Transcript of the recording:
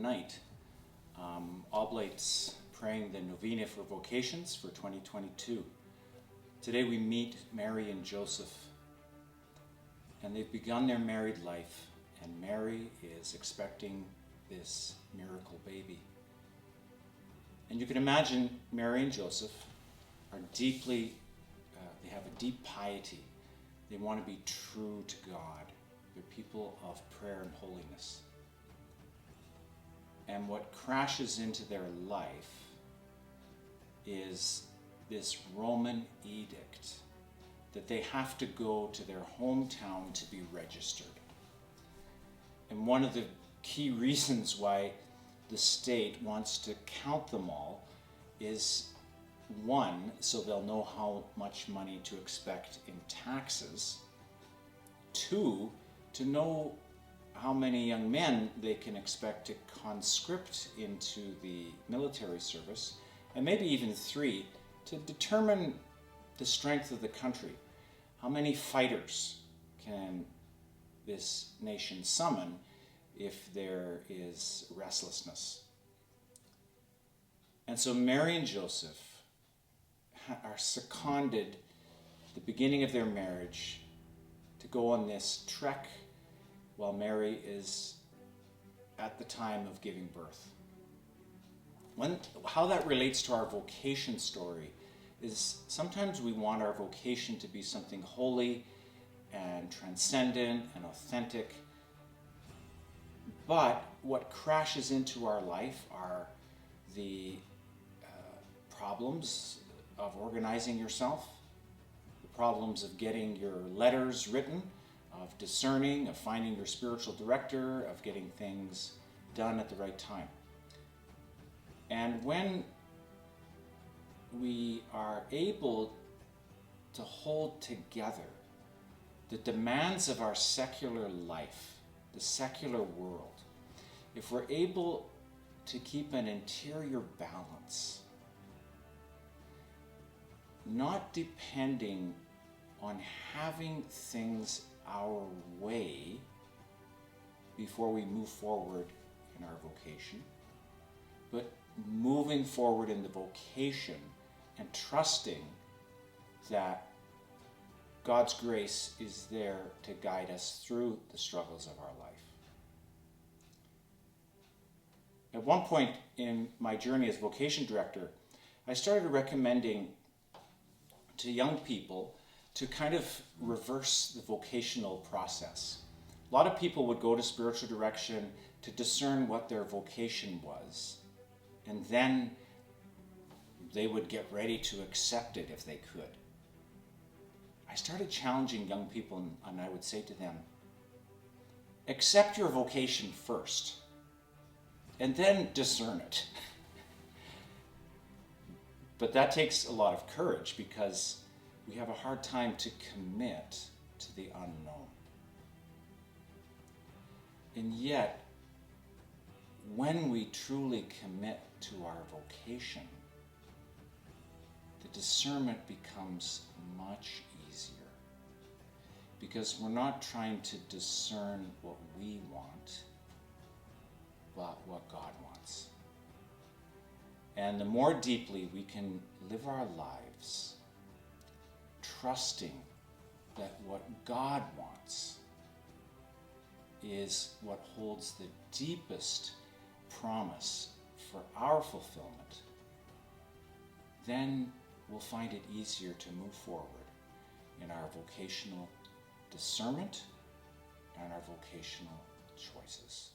night, Oblates praying the Novena for Vocations for 2022. Today we meet Mary and Joseph, and they've begun their married life, and Mary is expecting this miracle baby. And you can imagine Mary and Joseph are deeply, they have a deep piety. They want to be true to God. They're people of prayer and holiness. And what crashes into their life is this Roman edict that they have to go to their hometown to be registered. And one of the key reasons why the state wants to count them all is, one, so they'll know how much money to expect in taxes. Two, to know how many young men they can expect to conscript into the military service. And maybe even three, to determine the strength of the country. How many fighters can this nation summon if there is restlessness? And so Mary and Joseph are seconded at the beginning of their marriage to go on this trek while Mary is at the time of giving birth. How that relates to our vocation story is sometimes we want our vocation to be something holy and transcendent and authentic. But what crashes into our life are the problems of organizing yourself, the problems of getting your letters written, of discerning, of finding your spiritual director, of getting things done at the right time. And when we are able to hold together the demands of our secular life, the secular world, if we're able to keep an interior balance, not depending on having things our way before we move forward in our vocation, but moving forward in the vocation and trusting that God's grace is there to guide us through the struggles of our life. At one point in my journey as vocation director, I started recommending to young people to kind of reverse the vocational process. A lot of people would go to spiritual direction to discern what their vocation was, and then they would get ready to accept it if they could. I started challenging young people, and I would say to them, accept your vocation first, and then discern it. But that takes a lot of courage because we have a hard time to commit to the unknown. And yet, when we truly commit to our vocation, the discernment becomes much easier because we're not trying to discern what we want, but what God wants. And the more deeply we can live our lives trusting that what God wants is what holds the deepest promise for our fulfillment, then we'll find it easier to move forward in our vocational discernment and our vocational choices.